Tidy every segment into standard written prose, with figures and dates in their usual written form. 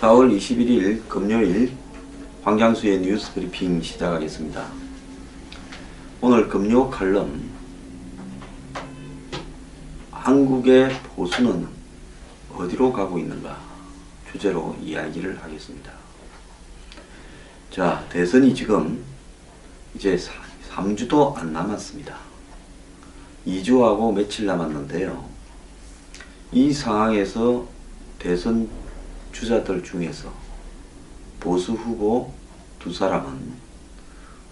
4월 21일 금요일 황장수의 뉴스 브리핑 시작하겠습니다. 오늘 금요 칼럼 한국의 보수는 어디로 가고 있는가 주제로 이야기를 하겠습니다. 자, 대선이 지금 이제 3주도 안 남았습니다. 2주하고 며칠 남았는데요. 이 상황에서 대선 주자들 중에서 보수 후보 두 사람은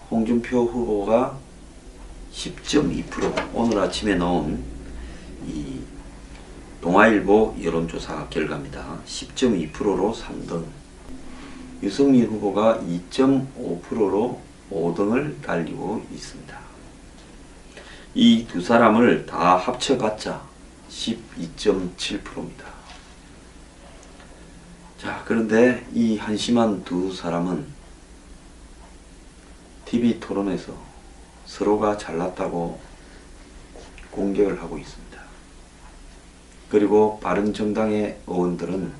홍준표 후보가 10.2%, 오늘 아침에 나온 이 동아일보 여론조사 결과입니다. 10.2%로 3등, 유승민 후보가 2.5%로 5등을 달리고 있습니다. 이 두 사람을 다 합쳐봤자 12.7%입니다. 자, 그런데 이 한심한 두 사람은 TV 토론에서 서로가 잘났다고 공격을 하고 있습니다. 그리고 바른정당의 의원들은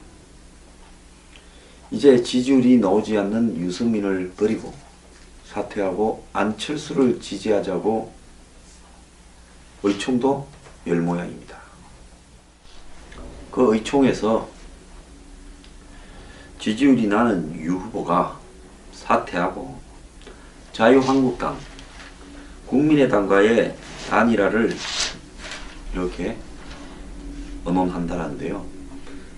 이제 지지율이 나오지 않는 유승민을 버리고 사퇴하고 안철수를 지지하자고 의총도 열 모양입니다. 그 의총에서 지지율이 나는 유 후보가 사퇴하고 자유한국당, 국민의당과의 단일화를 이렇게 언론한다는데요.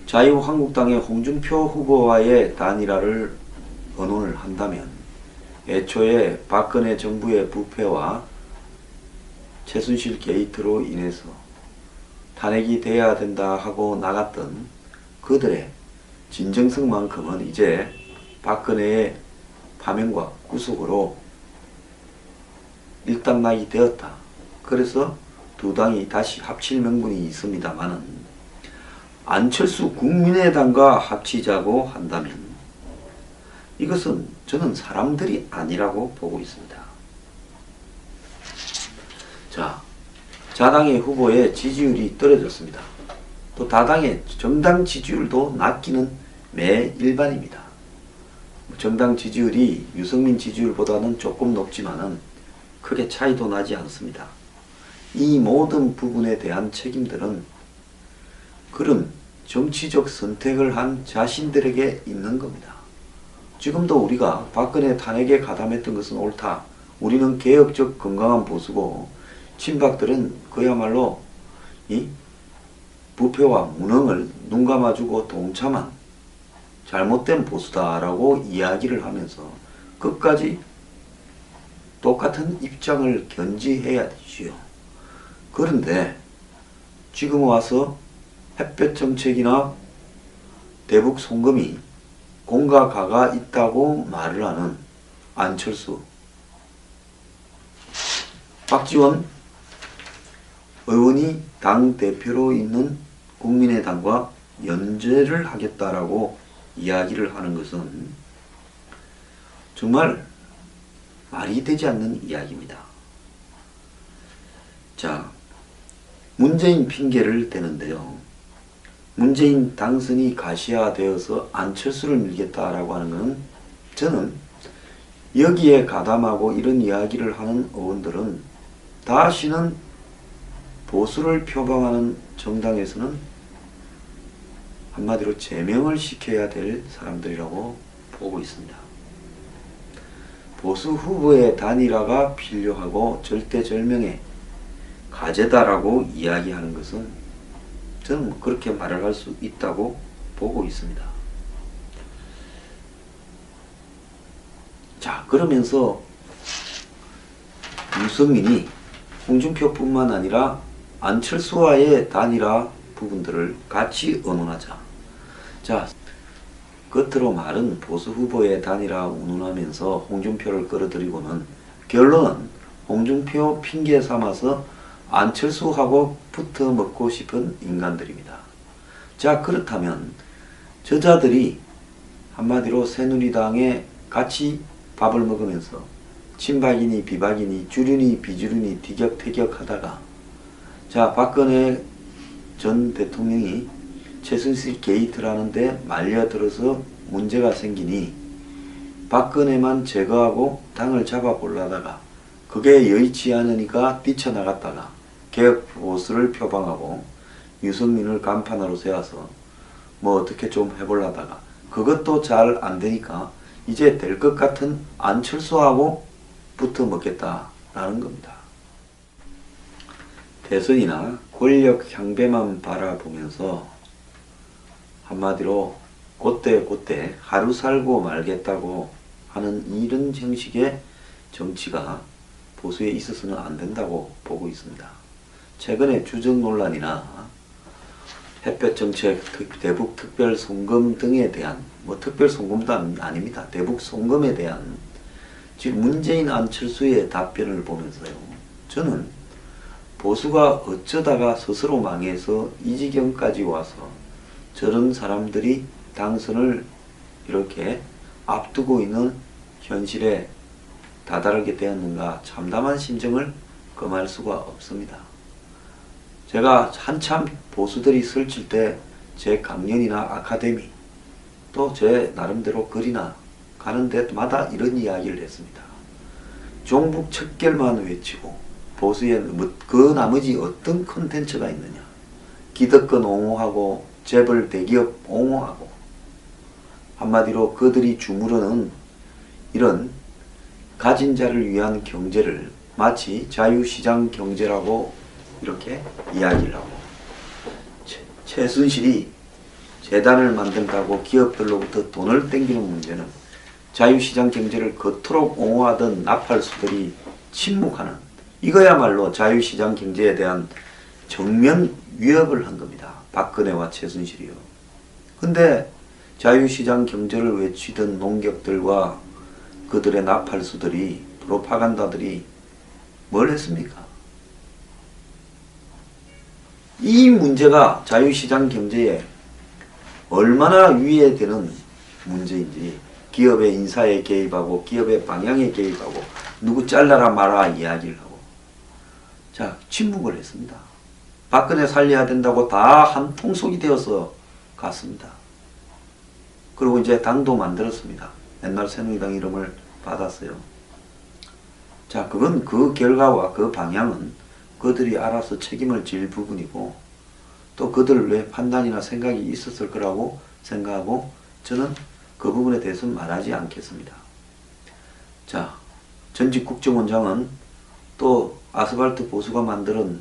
자유한국당의 홍준표 후보와의 단일화를 언론을 한다면 애초에 박근혜 정부의 부패와 최순실 게이트로 인해서 탄핵이 돼야 된다 하고 나갔던 그들의 진정성만큼은 이제 박근혜의 파면과 구속으로 일단락이 되었다. 그래서 두 당이 다시 합칠 명분이 있습니다만은 안철수 국민의당과 합치자고 한다면 이것은 저는 사람들이 아니라고 보고 있습니다. 자, 자당의 후보의 지지율이 떨어졌습니다. 또 다당의 정당 지지율도 낮기는 매일반입니다. 정당 지지율이 유승민 지지율보다는 조금 높지만은 크게 차이도 나지 않습니다. 이 모든 부분에 대한 책임들은 그런 정치적 선택을 한 자신들에게 있는 겁니다. 지금도 우리가 박근혜 탄핵에 가담했던 것은 옳다. 우리는 개혁적 건강한 보수고 친박들은 그야말로 이 부패와 무능을 눈 감아주고 동참한 잘못된 보수다라고 이야기를 하면서 끝까지 똑같은 입장을 견지해야 되지요. 그런데 지금 와서 햇볕 정책이나 대북 송금이 공과 가가 있다고 말을 하는 안철수, 박지원 의원이 당대표로 있는 국민의당과 연재를 하겠다라고 이야기를 하는 것은 정말 말이 되지 않는 이야기입니다. 자, 문재인 핑계를 대는데요. 문재인 당선이 가시화되어서 안철수를 밀겠다라고 하는 것은 저는 여기에 가담하고 이런 이야기를 하는 의원들은 다시는 보수를 표방하는 정당에서는 한마디로 제명을 시켜야 될 사람들이라고 보고 있습니다. 보수 후보의 단일화가 필요하고 절대절명의 과제다라고 이야기하는 것은 저는 그렇게 말을 할 수 있다고 보고 있습니다. 자, 그러면서 유승민이 홍준표뿐만 아니라 안철수와의 단일화 부분들을 같이 의논하자. 자, 겉으로 말은 보수 후보의 단일화 운운하면서 홍준표를 끌어들이고는 결론은 홍준표 핑계 삼아서 안철수하고 붙어 먹고 싶은 인간들입니다. 자, 그렇다면 저자들이 한마디로 새누리당에 같이 밥을 먹으면서 친박이니 비박이니 주륜이 비주륜이 티격태격하다가 자, 박근혜 전 대통령이 최순실 게이트라는데 말려들어서 문제가 생기니 박근혜만 제거하고 당을 잡아보려다가 그게 여의치 않으니까 뛰쳐나갔다가 개혁 보수를 표방하고 유승민을 간판으로 세워서 뭐 어떻게 좀 해보려다가 그것도 잘 안되니까 이제 될 것 같은 안철수하고 붙어 먹겠다라는 겁니다. 대선이나 권력 향배만 바라보면서 한마디로 곧대 하루 살고 말겠다고 하는 이런 형식의 정치가 보수에 있어서는 안 된다고 보고 있습니다. 최근에 주적 논란이나 햇볕 정책, 대북 특별 송금 등에 대한 뭐 특별 송금도 아닙니다. 대북 송금에 대한 지금 문재인 안철수의 답변을 보면서요. 저는 보수가 어쩌다가 스스로 망해서 이 지경까지 와서 저런 사람들이 당선을 이렇게 앞두고 있는 현실에 다다르게 되었는가 참담한 심정을 금할 수가 없습니다. 제가 한참 보수들이 설칠 때 제 강연이나 아카데미 또 제 나름대로 글이나 가는 데마다 이런 이야기를 했습니다. 종북 척결만 외치고 보수에 그 나머지 어떤 콘텐츠가 있느냐. 기득권 옹호하고 재벌 대기업 옹호하고 한마디로 그들이 주무르는 이런 가진 자를 위한 경제를 마치 자유시장 경제라고 이렇게 이야기를 하고 최순실이 재단을 만든다고 기업들로부터 돈을 땡기는 문제는 자유시장 경제를 그토록 옹호하던 나팔수들이 침묵하는 이거야말로 자유시장 경제에 대한 정면 위협을 한 겁니다. 박근혜와 최순실이요. 근데 자유시장 경제를 외치던 농객들과 그들의 나팔수들이 프로파간다들이 뭘 했습니까? 이 문제가 자유시장 경제에 얼마나 위해되는 문제인지 기업의 인사에 개입하고 기업의 방향에 개입하고 누구 잘라라 마라 이야기를 하고 자 침묵을 했습니다. 박근혜 살려야 된다고 다 한 통속이 되어서 갔습니다. 그리고 이제 당도 만들었습니다. 옛날 새누리당 이름을 받았어요. 자 그건 그 결과와 그 방향은 그들이 알아서 책임을 질 부분이고 또 그들의 판단이나 생각이 있었을 거라고 생각하고 저는 그 부분에 대해서는 말하지 않겠습니다. 자 전직 국정원장은 또 아스팔트 보수가 만드는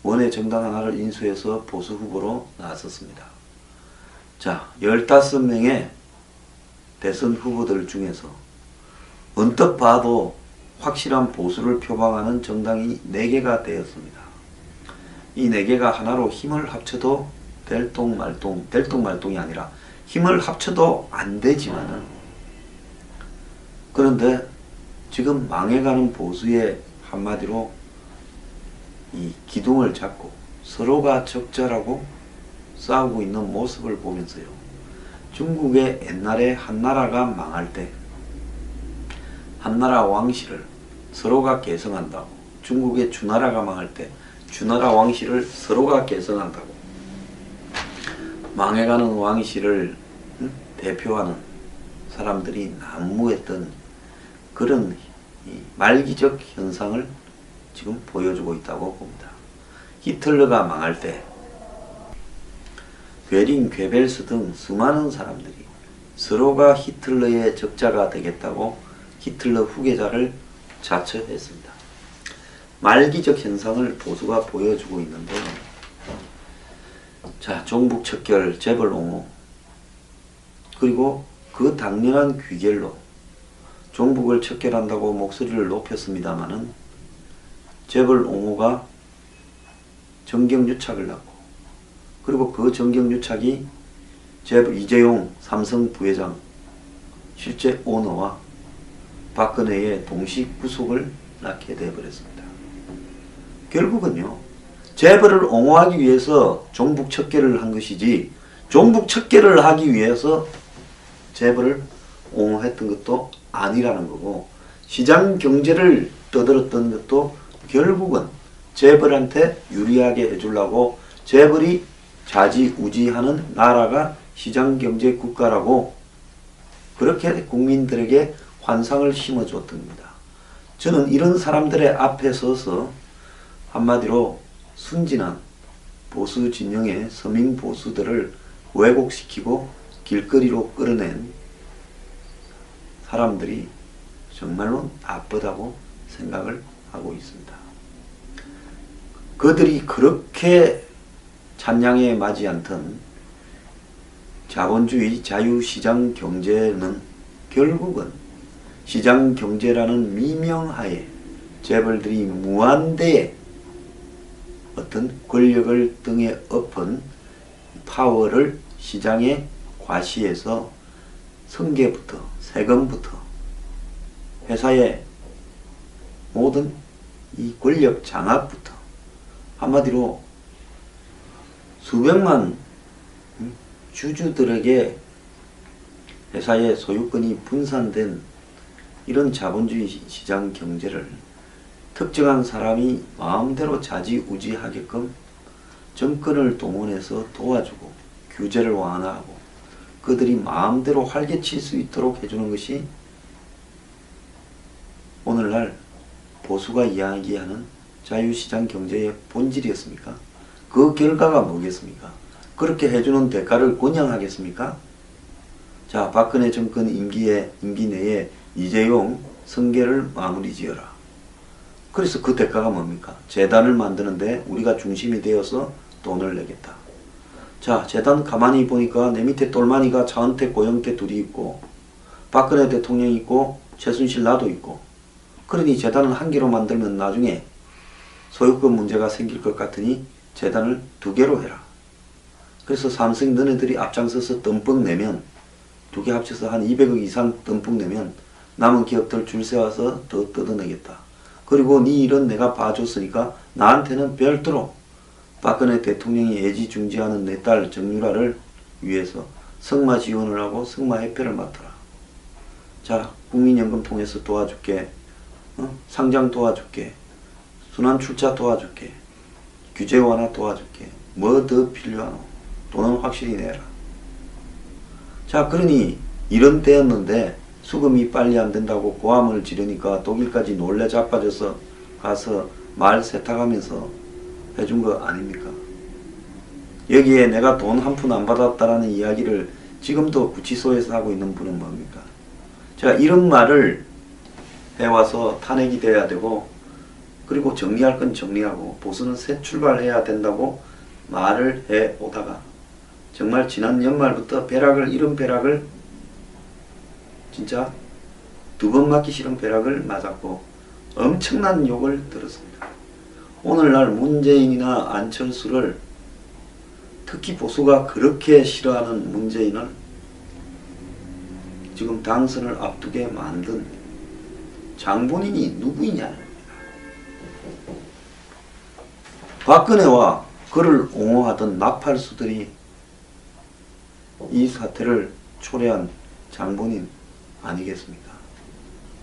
원외 정당 하나를 인수해서 보수 후보로 나섰습니다. 자 15명의 대선 후보들 중에서 언뜻 봐도 확실한 보수를 표방하는 정당이 4개가 되었습니다. 이 4개가 하나로 힘을 합쳐도 될똥말똥이 아니라 힘을 합쳐도 안 되지만은 그런데 지금 망해가는 보수의 한마디로 이 기둥을 잡고 서로가 적절하고 싸우고 있는 모습을 보면서요. 중국의 옛날에 한나라가 망할 때 한나라 왕실을 서로가 계승한다고 중국의 주나라가 망할 때 주나라 왕실을 서로가 계승한다고 망해가는 왕실을 대표하는 사람들이 난무했던 그런 말기적 현상을 지금 보여주고 있다고 봅니다. 히틀러가 망할 때 괴링, 괴벨스 등 수많은 사람들이 서로가 히틀러의 적자가 되겠다고 히틀러 후계자를 자처했습니다. 말기적 현상을 보수가 보여주고 있는데 자 종북 척결, 재벌 옹호 그리고 그 당연한 귀결로 종북을 척결한다고 목소리를 높였습니다마는 재벌 옹호가 정경유착을 낳고 그리고 그 정경유착이 이재용 삼성 부회장 실제 오너와 박근혜의 동시 구속을 낳게 되어버렸습니다. 결국은요. 재벌을 옹호하기 위해서 종북 척결을 한 것이지 종북 척결을 하기 위해서 재벌을 옹호했던 것도 아니라는 거고 시장 경제를 떠들었던 것도 결국은 재벌한테 유리하게 해주려고 재벌이 좌지우지하는 나라가 시장경제 국가라고 그렇게 국민들에게 환상을 심어줬던 겁니다. 저는 이런 사람들의 앞에 서서 한마디로 순진한 보수 진영의 서민 보수들을 왜곡시키고 길거리로 끌어낸 사람들이 정말로 나쁘다고 생각을 하고 있습니다. 그들이 그렇게 찬양에 맞지 않던 자본주의 자유시장 경제는 결국은 시장 경제라는 미명하에 재벌들이 무한대의 어떤 권력을 등에 엎은 파워를 시장에 과시해서 승계부터 세금부터 회사의 모든 이 권력 장악부터 한마디로 수백만 주주들에게 회사의 소유권이 분산된 이런 자본주의 시장 경제를 특정한 사람이 마음대로 좌지우지하게끔 정권을 동원해서 도와주고 규제를 완화하고 그들이 마음대로 활개칠 수 있도록 해주는 것이 오늘날 보수가 이야기하는 자유시장 경제의 본질이었습니까? 그 결과가 뭐겠습니까? 그렇게 해주는 대가를 권양하겠습니까? 자, 박근혜 정권 임기 내에 이재용 승계를 마무리 지어라. 그래서 그 대가가 뭡니까? 재단을 만드는데 우리가 중심이 되어서 돈을 내겠다. 자, 재단 가만히 보니까 내 밑에 똘마니가 차은택, 고영태 둘이 있고 박근혜 대통령이 있고 최순실 나도 있고 그러니 재단을 한 개로 만들면 나중에 소유권 문제가 생길 것 같으니 재단을 2개로 해라. 그래서 삼성 너네들이 앞장서서 덤뻑 내면 2개 합쳐서 한 200억 이상 덤뻑 내면 남은 기업들 줄 세워서 더 뜯어내겠다. 그리고 네 일은 내가 봐줬으니까 나한테는 별도로 박근혜 대통령이 애지중지하는 내 딸 정유라를 위해서 승마 지원을 하고 승마 협회를 맡아라. 자, 국민연금 통해서 도와줄게. 상장 도와줄게. 순환 출자 도와줄게. 규제 완화 도와줄게. 뭐 더 필요하노? 돈은 확실히 내라. 자, 그러니 이런 때였는데 수금이 빨리 안 된다고 고함을 지르니까 독일까지 놀래 자빠져서 가서 말 세탁하면서 해준 거 아닙니까? 여기에 내가 돈 한 푼 안 받았다라는 이야기를 지금도 구치소에서 하고 있는 분은 뭡니까? 제가 이런 말을 해와서 탄핵이 돼야 되고 그리고 정리할 건 정리하고 보수는 새 출발해야 된다고 말을 해오다가 정말 지난 연말부터 이런 벼락을 진짜 2번 맞기 싫은 벼락을 맞았고 엄청난 욕을 들었습니다. 오늘날 문재인이나 안철수를 특히 보수가 그렇게 싫어하는 문재인을 지금 당선을 앞두게 만든 장본인이 누구이냐. 박근혜와 그를 옹호하던 나팔수들이 이 사태를 초래한 장본인 아니겠습니까?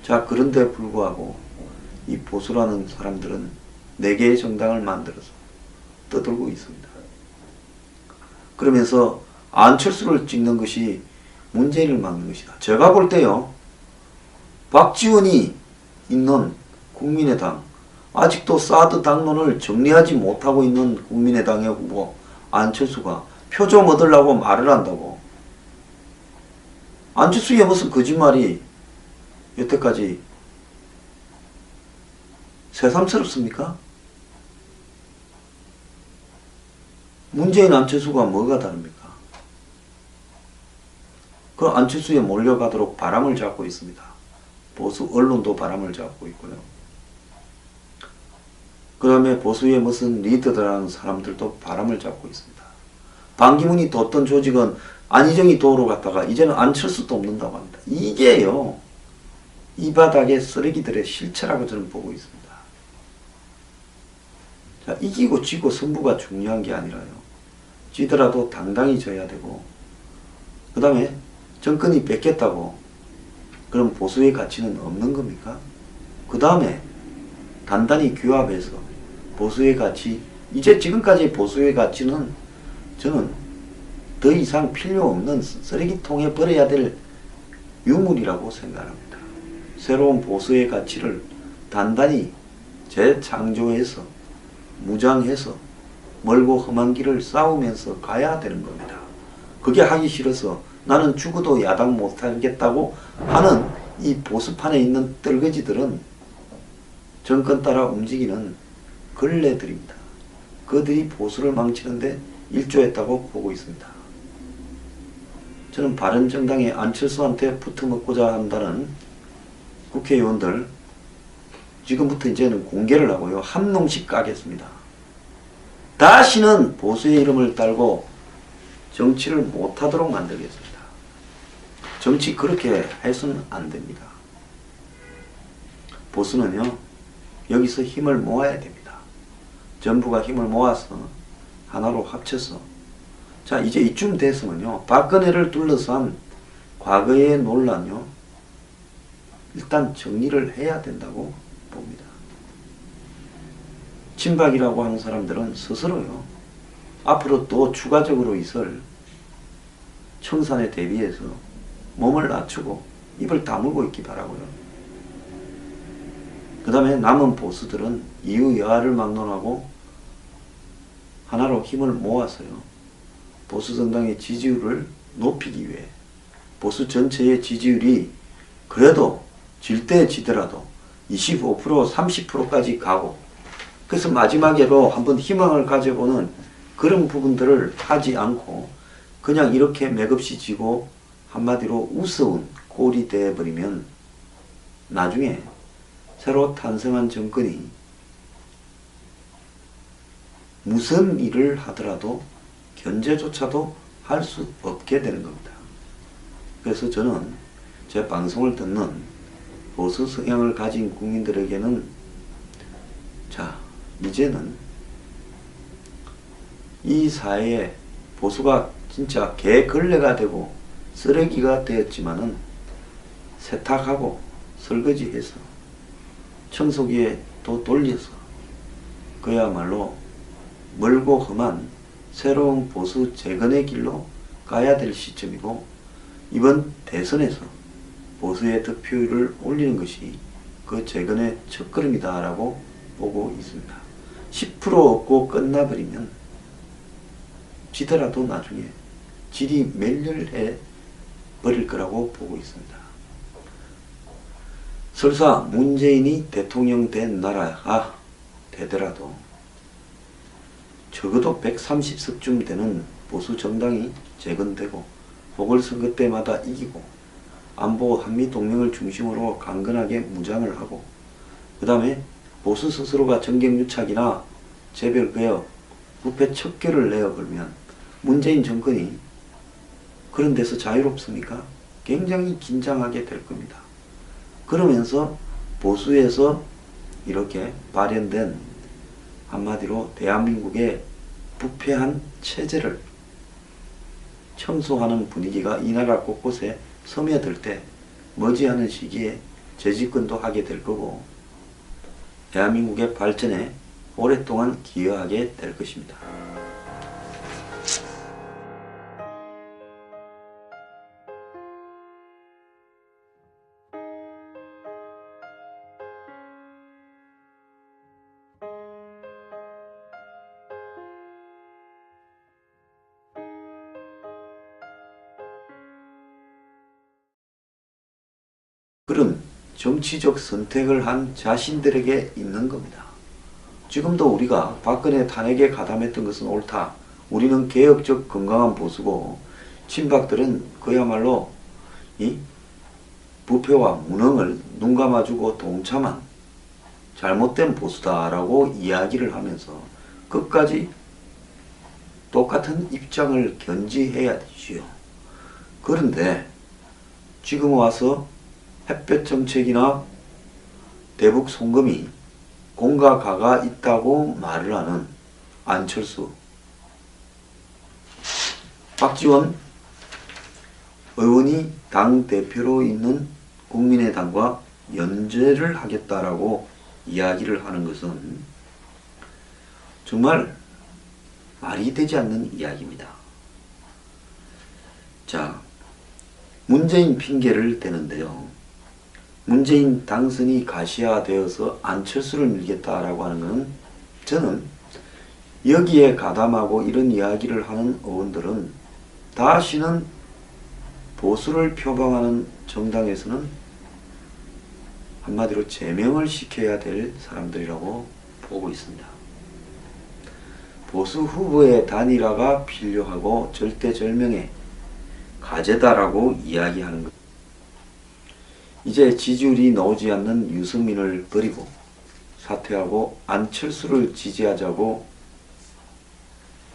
자, 그런데 불구하고 이 보수라는 사람들은 4개의 정당을 만들어서 떠들고 있습니다. 그러면서 안철수를 찍는 것이 문재인을 막는 것이다. 제가 볼 때요, 박지원이 있는 국민의당, 아직도 사드 당론을 정리하지 못하고 있는 국민의당의 후보 안철수가 표 좀 얻으려고 말을 한다고. 안철수의 무슨 거짓말이 여태까지 새삼스럽습니까? 문재인 안철수가 뭐가 다릅니까? 그 안철수에 몰려가도록 바람을 잡고 있습니다. 보수 언론도 바람을 잡고 있고요. 그 다음에 보수의 무슨 리더들이라는 사람들도 바람을 잡고 있습니다. 반기문이 뒀던 조직은 안희정이 도우러 갔다가 이제는 안철수 돕는다고 합니다. 이게요, 이 바닥의 쓰레기들의 실체라고 저는 보고 있습니다. 자, 이기고 지고 승부가 중요한 게 아니라요, 지더라도 당당히 져야 되고, 그 다음에 정권이 뺏겼다고 그럼 보수의 가치는 없는 겁니까? 그 다음에 단단히 규합해서 보수의 가치, 이제 지금까지 보수의 가치는 저는 더 이상 필요 없는 쓰레기통에 버려야 될 유물이라고 생각합니다. 새로운 보수의 가치를 단단히 재창조해서 무장해서 멀고 험한 길을 싸우면서 가야 되는 겁니다. 그게 하기 싫어서 나는 죽어도 야당 못하겠다고 하는 이 보수판에 있는 떨거지들은 정권 따라 움직이는 걸레들입니다. 그들이 보수를 망치는데 일조했다고 보고 있습니다. 저는 바른정당의 안철수한테 붙어먹고자 한다는 국회의원들 지금부터 이제는 공개를 하고요. 한 놈씩 까겠습니다. 다시는 보수의 이름을 달고 정치를 못하도록 만들겠습니다. 정치 그렇게 해서는 안 됩니다. 보수는요, 여기서 힘을 모아야 됩니다. 전부가 힘을 모아서 하나로 합쳐서, 자, 이제 이쯤 됐으면요, 박근혜를 둘러싼 과거의 논란요, 일단 정리를 해야 된다고 봅니다. 친박이라고 하는 사람들은 스스로요, 앞으로 또 추가적으로 있을 청산에 대비해서 몸을 낮추고 입을 다물고 있기 바라고요. 그 다음에 남은 보수들은 이유 여하를 막론하고 하나로 힘을 모아서요, 보수 정당의 지지율을 높이기 위해 보수 전체의 지지율이 그래도 질 때 지더라도 25%, 30%까지 가고, 그래서 마지막으로 한번 희망을 가져보는 그런 부분들을 하지 않고 그냥 이렇게 맥없이 지고 한마디로 우스운 꼴이 되어버리면 나중에 새로 탄생한 정권이 무슨 일을 하더라도 견제조차도 할 수 없게 되는 겁니다. 그래서 저는 제 방송을 듣는 보수 성향을 가진 국민들에게는, 자, 이제는 이 사회에 보수가 진짜 개걸레가 되고 쓰레기가 되었지만은 세탁하고 설거지해서 청소기에 또 돌려서 그야말로 멀고 험한 새로운 보수 재건의 길로 가야 될 시점이고, 이번 대선에서 보수의 득표율을 올리는 것이 그 재건의 첫걸음이다라고 보고 있습니다. 10% 얻고 끝나버리면 지더라도 나중에 질이 멸렬해 버릴 거라고 보고 있습니다. 설사 문재인이 대통령 된 나라가 되더라도 적어도 130석쯤 되는 보수 정당이 재건되고 보궐선거 때마다 이기고 안보 한미 동맹을 중심으로 강건하게 무장을 하고, 그 다음에 보수 스스로가 정경유착이나 재별개혁, 부패 척결을 내어버리면 문재인 정권이 그런 데서 자유롭습니까? 굉장히 긴장하게 될 겁니다. 그러면서 보수에서 이렇게 발현된 한마디로 대한민국의 부패한 체제를 청소하는 분위기가 이 나라 곳곳에 스며들 때 머지않은 시기에 재집권도 하게 될 거고, 대한민국의 발전에 오랫동안 기여하게 될 것입니다. 그런 정치적 선택을 한 자신들에게 있는 겁니다. 지금도 우리가 박근혜 탄핵에 가담했던 것은 옳다. 우리는 개혁적 건강한 보수고, 친박들은 그야말로 이 부패와 무능을 눈감아주고 동참한 잘못된 보수다라고 이야기를 하면서 끝까지 똑같은 입장을 견지해야 되지요. 그런데 지금 와서 햇볕 정책이나 대북 송금이 공과 가가 있다고 말을 하는 안철수, 박지원 의원이 당대표로 있는 국민의당과 연재를 하겠다라고 이야기를 하는 것은 정말 말이 되지 않는 이야기입니다. 자, 문재인 핑계를 대는데요. 문재인 당선이 가시화되어서 안철수를 밀겠다라고 하는 것은 저는 여기에 가담하고 이런 이야기를 하는 의원들은 다시는 보수를 표방하는 정당에서는 한마디로 제명을 시켜야 될 사람들이라고 보고 있습니다. 보수 후보의 단일화가 필요하고 절대절명의 과제다라고 이야기하는 것. 이제 지지율이 나오지 않는 유승민을 버리고 사퇴하고 안철수를 지지하자고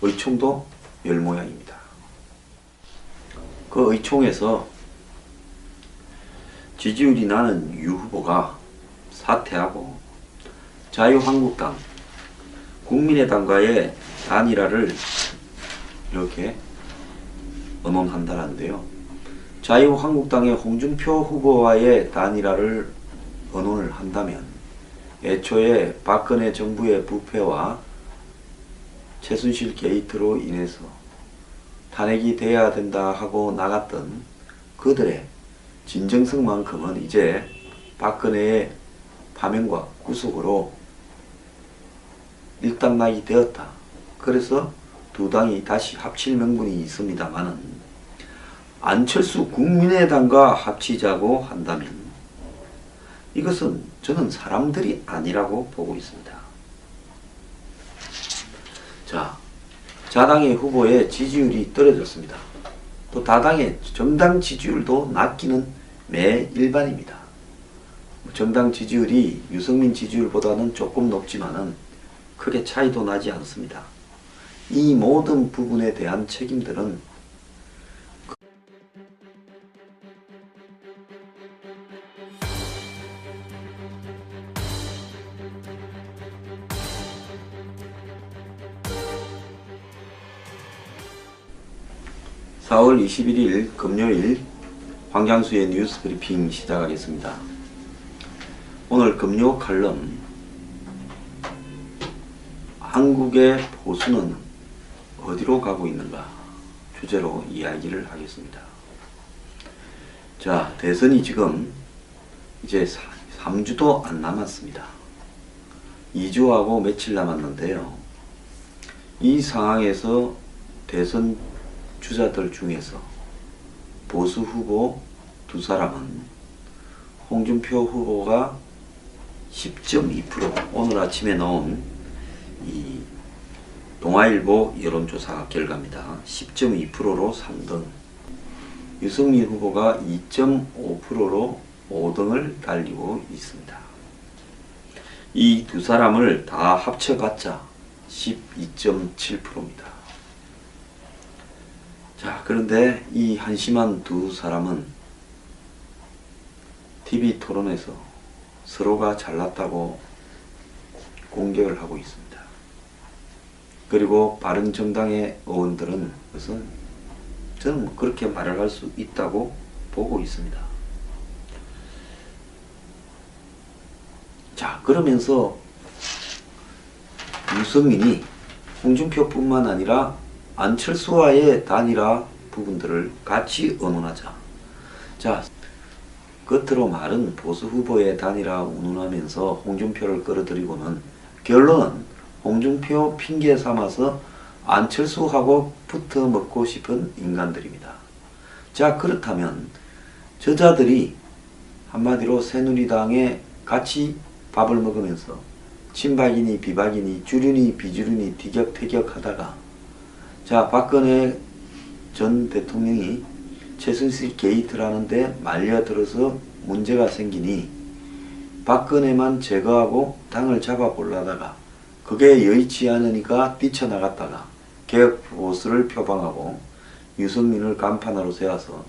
의총도 열 모양입니다. 그 의총에서 지지율이 나는 유 후보가 사퇴하고 자유한국당, 국민의당과의 단일화를 이렇게 언론한다는데요. 자유한국당의 홍준표 후보와의 단일화를 언론을 한다면 애초에 박근혜 정부의 부패와 최순실 게이트로 인해서 탄핵이 돼야 된다 하고 나갔던 그들의 진정성만큼은 이제 박근혜의 파면과 구속으로 일단락이 되었다. 그래서 두 당이 다시 합칠 명분이 있습니다만은 안철수 국민의당과 합치자고 한다면 이것은 저는 사람들이 아니라고 보고 있습니다. 자, 자당의 후보의 지지율이 떨어졌습니다. 또 다당의 정당 지지율도 낮기는 매일반입니다. 정당 지지율이 유승민 지지율보다는 조금 높지만은 크게 차이도 나지 않습니다. 이 모든 부분에 대한 책임들은 (4월 21일) 금요일 황장수의 뉴스 브리핑 시작하겠습니다. 오늘 금요 칼럼 한국의 보수는 어디로 가고 있는가 주제로 이야기를 하겠습니다. 자, 대선이 지금 이제 3주도 안 남았습니다. 2주하고 며칠 남았는데요. 이 상황에서 대선 주자들 중에서 보수 후보 두 사람은 홍준표 후보가 10.2%, 오늘 아침에 나온 이 동아일보 여론조사 결과입니다. 10.2%로 3등, 유승민 후보가 2.5%로 5등을 달리고 있습니다. 이 두 사람을 다 합쳐봤자 12.7%입니다. 자, 그런데 이 한심한 두 사람은 TV 토론에서 서로가 잘났다고 공격을 하고 있습니다. 그리고 바른정당의 의원들은 우선 저는 그렇게 말을 할 수 있다고 보고 있습니다. 자, 그러면서 유승민이 홍준표뿐만 아니라 안철수와의 단일화 부분들을 같이 의논하자. 자, 겉으로 말은 보수 후보의 단일화 운운하면서 홍준표를 끌어들이고는 결론은 홍준표 핑계 삼아서 안철수하고 붙어 먹고 싶은 인간들입니다. 자, 그렇다면 저자들이 한마디로 새누리당에 같이 밥을 먹으면서 친박이니 비박이니 주륜이 비주륜이 티격태격 하다가 자, 박근혜 전 대통령이 최순실 게이트라는데 말려들어서 문제가 생기니 박근혜만 제거하고 당을 잡아보려다가 그게 여의치 않으니까 뛰쳐나갔다가 개혁 보수를 표방하고 유승민을 간판으로 세워서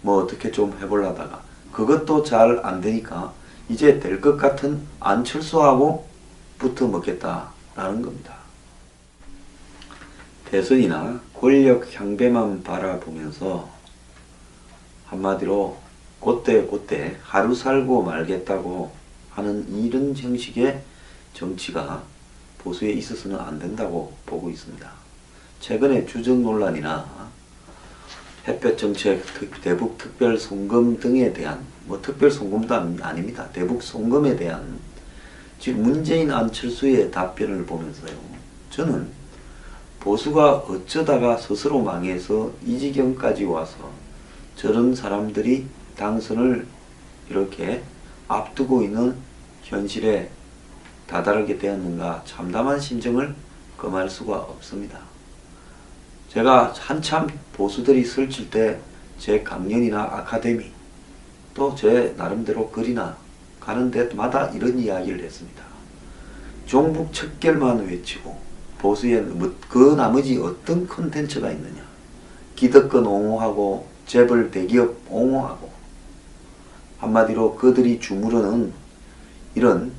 뭐 어떻게 좀 해보려다가 그것도 잘 안되니까 이제 될 것 같은 안철수하고 붙어 먹겠다라는 겁니다. 대선이나 권력 향배만 바라보면서 한마디로 곧대 하루 살고 말겠다고 하는 이런 형식의 정치가 보수에 있어서는 안 된다고 보고 있습니다. 최근에 주적 논란이나 햇볕 정책, 대북 특별 송금 등에 대한 뭐 특별 송금도 아닙니다. 대북 송금에 대한 지금 문재인 안철수의 답변을 보면서요. 저는 보수가 어쩌다가 스스로 망해서 이 지경까지 와서 저런 사람들이 당선을 이렇게 앞두고 있는 현실에 다다르게 되었는가 참담한 심정을 금할 수가 없습니다. 제가 한참 보수들이 설칠 때 제 강연이나 아카데미 또 제 나름대로 글이나 가는 데마다 이런 이야기를 했습니다. 종북 척결만 외치고 보수에 그 나머지 어떤 콘텐츠가 있느냐. 기득권 옹호하고 재벌 대기업 옹호하고 한마디로 그들이 주무르는 이런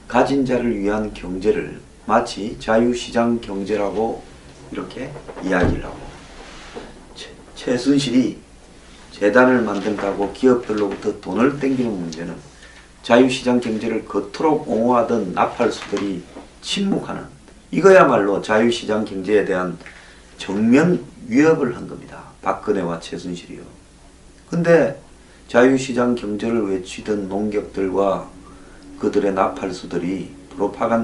가진 자를 위한 경제를 마치 자유시장 경제라고 이렇게 이야기를 하고 최순실이 재단을 만든다고 기업들로부터 돈을 땡기는 문제는 자유시장 경제를 그토록 옹호하던 나팔수들이 침묵하는 이거야말로 자유시장 경제에 대한 정면 위협을 한 겁니다. 박근혜와 최순실이요. 근데 자유시장 경제를 외치던 농객들과 그들의 나팔수들이 프로파간다